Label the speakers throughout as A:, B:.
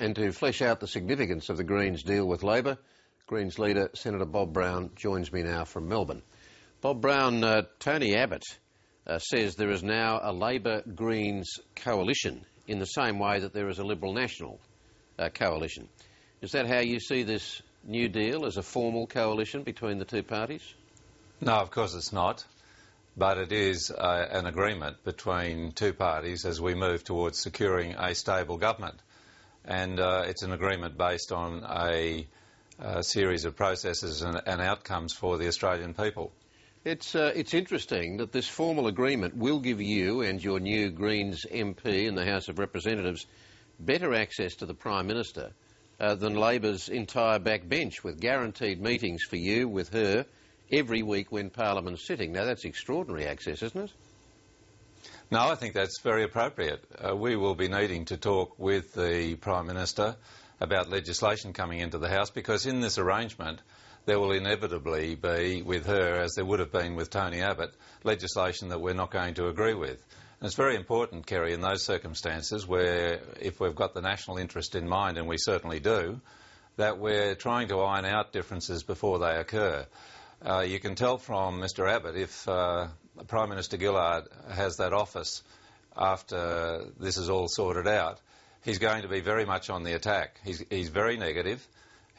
A: And to flesh out the significance of the Greens deal with Labor, Greens leader Senator Bob Brown joins me now from Melbourne. Bob Brown, Tony Abbott says there is now a Labor-Greens coalition in the same way that there is a Liberal-National coalition. Is that how you see this new deal, as a formal coalition between the two parties?
B: No, of course it's not. But it is an agreement between two parties as we move towards securing a stable government. And it's an agreement based on a series of processes and outcomes for the Australian people.
A: It's interesting that this formal agreement will give you and your new Greens MP in the House of Representatives better access to the Prime Minister than Labor's entire backbench, with guaranteed meetings for you with her every week when Parliament's sitting. Now, that's extraordinary access, isn't it?
B: No, I think that's very appropriate. We will be needing to talk with the Prime Minister about legislation coming into the House, because in this arrangement there will inevitably be, with her, as there would have been with Tony Abbott, legislation that we're not going to agree with. And it's very important, Kerry, in those circumstances where, if we've got the national interest in mind, and we certainly do, that we're trying to iron out differences before they occur. You can tell from Mr Abbott, if Prime Minister Gillard has that office after this is all sorted out, he's going to be very much on the attack. He's very negative.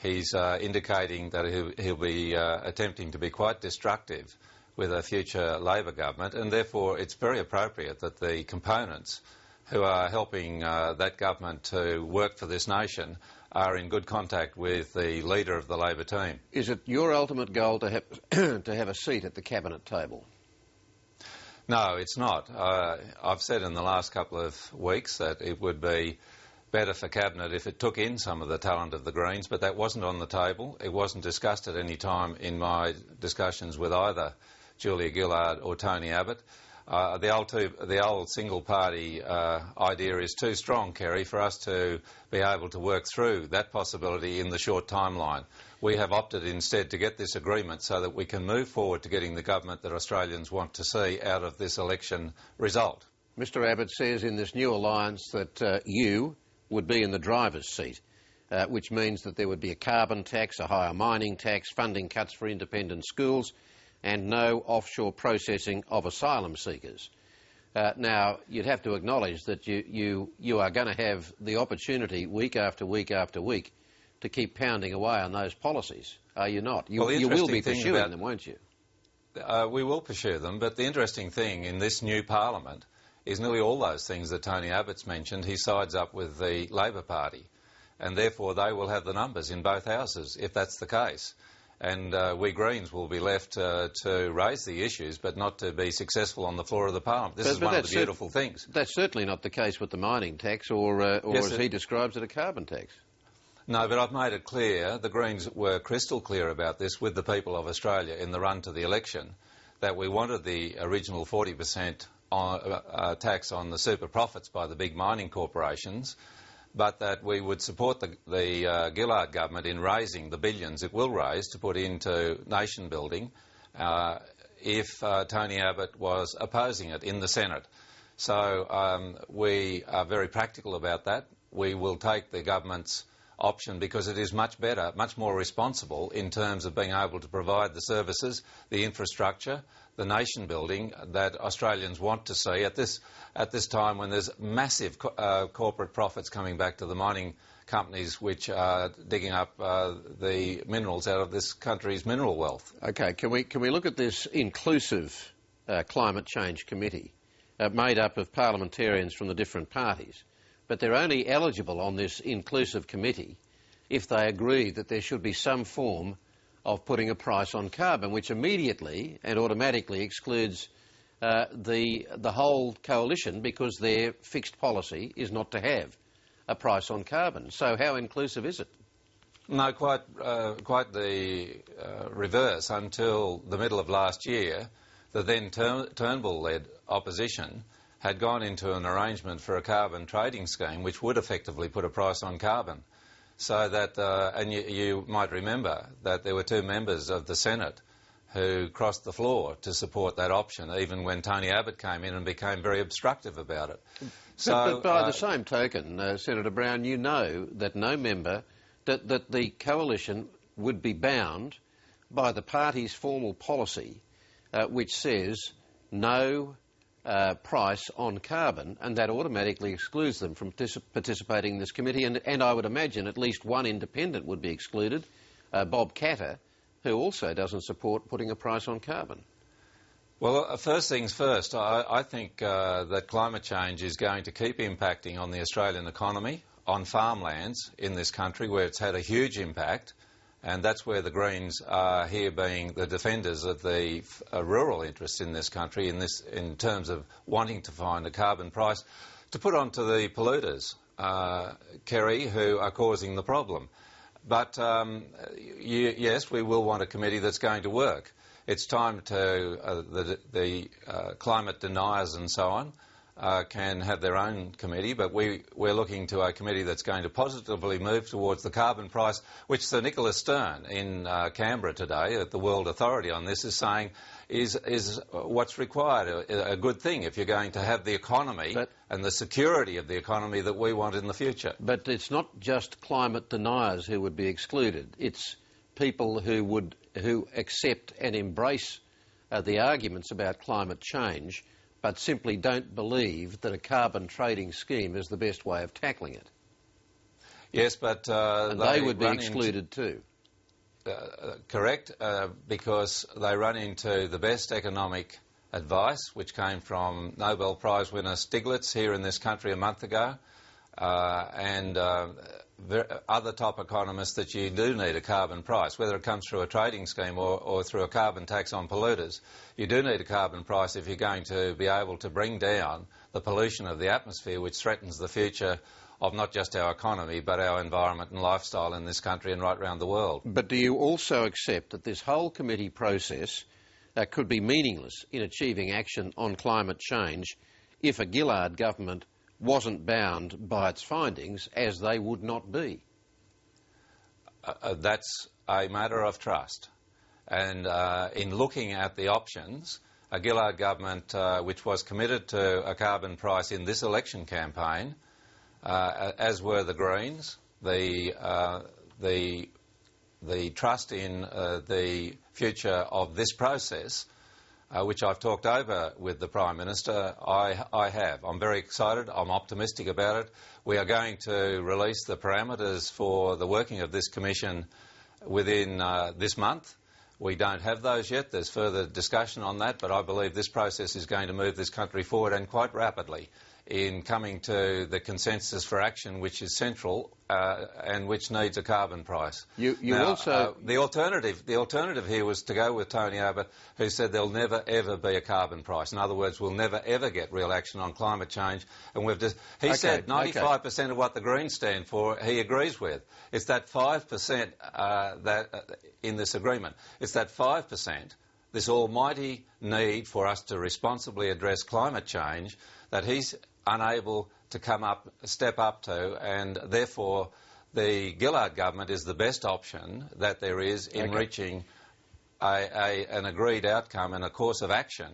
B: He's indicating that he'll be attempting to be quite destructive with a future Labor government, and therefore it's very appropriate that the components who are helping that government to work for this nation are in good contact with the leader of the Labor team.
A: Is it your ultimate goal to have to have a seat at the cabinet table?
B: No, it's not. I've said in the last couple of weeks that it would be better for Cabinet if it took in some of the talent of the Greens, but that wasn't on the table. It wasn't discussed at any time in my discussions with either Julia Gillard or Tony Abbott. The old single-party idea is too strong, Kerry, for us to be able to work through that possibility in the short timeline. We have opted instead to get this agreement so that we can move forward to getting the government that Australians want to see out of this election result.
A: Mr Abbott says in this new alliance that you would be in the driver's seat, which means that there would be a carbon tax, a higher mining tax, funding cuts for independent schools, and no offshore processing of asylum seekers. Now, you'd have to acknowledge that you are going to have the opportunity week after week after week to keep pounding away on those policies, are you not? You will be pursuing them, won't you?
B: We will pursue them, but the interesting thing in this new Parliament is nearly all those things that Tony Abbott's mentioned, he sides up with the Labor Party, and therefore they will have the numbers in both houses if that's the case. And we Greens will be left to raise the issues, but not to be successful on the floor of the Parliament. This is one of the beautiful things.
A: That's certainly not the case with the mining tax, or yes, as he describes it, a carbon tax.
B: No, but I've made it clear, the Greens were crystal clear about this with the people of Australia in the run to the election, that we wanted the original 40% tax on the super profits by the big mining corporations, but that we would support the Gillard government in raising the billions it will raise to put into nation building if Tony Abbott was opposing it in the Senate. So we are very practical about that. We will take the government's option because it is much better, much more responsible in terms of being able to provide the services, the infrastructure, the nation building that Australians want to see at this time when there's massive corporate profits coming back to the mining companies which are digging up the minerals out of this country's mineral wealth.
A: Okay, can we look at this inclusive climate change committee made up of parliamentarians from the different parties? But they're only eligible on this inclusive committee if they agree that there should be some form of putting a price on carbon, which immediately and automatically excludes the whole coalition, because their fixed policy is not to have a price on carbon. So how inclusive is it?
B: No, quite the reverse. Until the middle of last year, the then Turnbull-led opposition had gone into an arrangement for a carbon trading scheme which would effectively put a price on carbon. So that, and you might remember that there were two members of the Senate who crossed the floor to support that option, even when Tony Abbott came in and became very obstructive about it.
A: But by the same token, Senator Brown, you know that no member, that the coalition would be bound by the party's formal policy, which says no price on carbon, and that automatically excludes them from participating in this committee. And I would imagine at least one independent would be excluded, Bob Katter, who also doesn't support putting a price on carbon.
B: Well, first things first, I think that climate change is going to keep impacting on the Australian economy, on farmlands in this country where it's had a huge impact, and that's where the Greens are here being the defenders of the rural interests in this country in terms of wanting to find a carbon price to put onto the polluters, Kerry, who are causing the problem. But yes, we will want a committee that's going to work. It's time to the climate deniers and so on can have their own committee, but we're looking to a committee that's going to positively move towards the carbon price, which Sir Nicholas Stern in Canberra today at the World Authority on this is saying is what's required, a good thing if you're going to have the economy and the security of the economy that we want in the future.
A: But it's not just climate deniers who would be excluded. It's people who accept and embrace the arguments about climate change, but simply don't believe that a carbon trading scheme is the best way of tackling it.
B: Yes, but
A: and they would be excluded too.
B: Correct, because they run into the best economic advice, which came from Nobel Prize winner Stiglitz here in this country a month ago, and other top economists, that you do need a carbon price, whether it comes through a trading scheme or through a carbon tax on polluters. You do need a carbon price if you're going to be able to bring down the pollution of the atmosphere, which threatens the future of not just our economy but our environment and lifestyle in this country and right around the world.
A: But do you also accept that this whole committee process could be meaningless in achieving action on climate change if a Gillard government wasn't bound by its findings, as they would not be?
B: That's a matter of trust. And in looking at the options, a Gillard government which was committed to a carbon price in this election campaign, as were the Greens, the trust in the future of this process, which I've talked over with the Prime Minister, I have. I'm very excited. I'm optimistic about it. We are going to release the parameters for the working of this Commission within this month. We don't have those yet. There's further discussion on that, but I believe this process is going to move this country forward, and quite rapidly, in coming to the consensus for action which is central and which needs a carbon price. The alternative here was to go with Tony Abbott, who said there'll never ever be a carbon price. In other words, we'll never ever get real action on climate change. And he said 95% of what the Greens stand for he agrees with. It's that 5% that in this agreement. It's that 5%, this almighty need for us to responsibly address climate change, that he's unable to step up to, and therefore the Gillard government is the best option that there is in reaching an agreed outcome and a course of action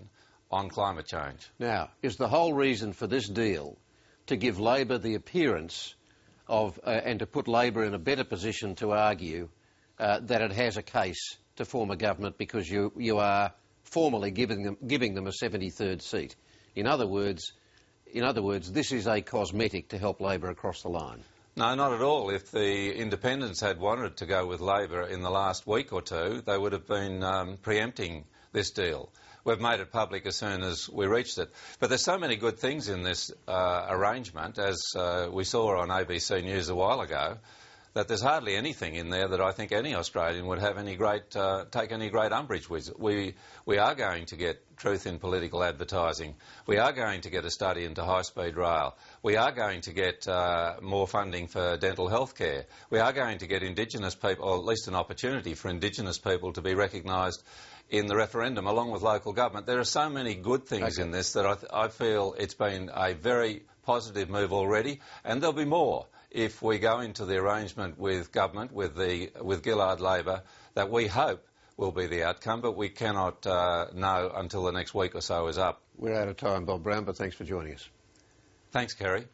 B: on climate change.
A: Now, is the whole reason for this deal to give Labor the appearance of, and to put Labor in a better position to argue that it has a case to form a government because you are formally giving them a 73rd seat? In other words, this is a cosmetic to help Labor across the line.
B: No, not at all. If the independents had wanted to go with Labor in the last week or two, they would have been preempting this deal. We've made it public as soon as we reached it. But there's so many good things in this arrangement, as we saw on ABC News a while ago, that there's hardly anything in there that I think any Australian would have take any great umbrage with. We are going to get truth in political advertising. We are going to get a study into high-speed rail. We are going to get more funding for dental health care. We are going to get Indigenous people, or at least an opportunity for Indigenous people to be recognised in the referendum, along with local government. There are so many good things in this that I feel it's been a very positive move already, and there'll be more if we go into the arrangement with government, with Gillard Labor, that we hope will be the outcome, but we cannot know until the next week or so is up.
A: We're out of time, Bob Brown, but thanks for joining us.
B: Thanks, Kerry.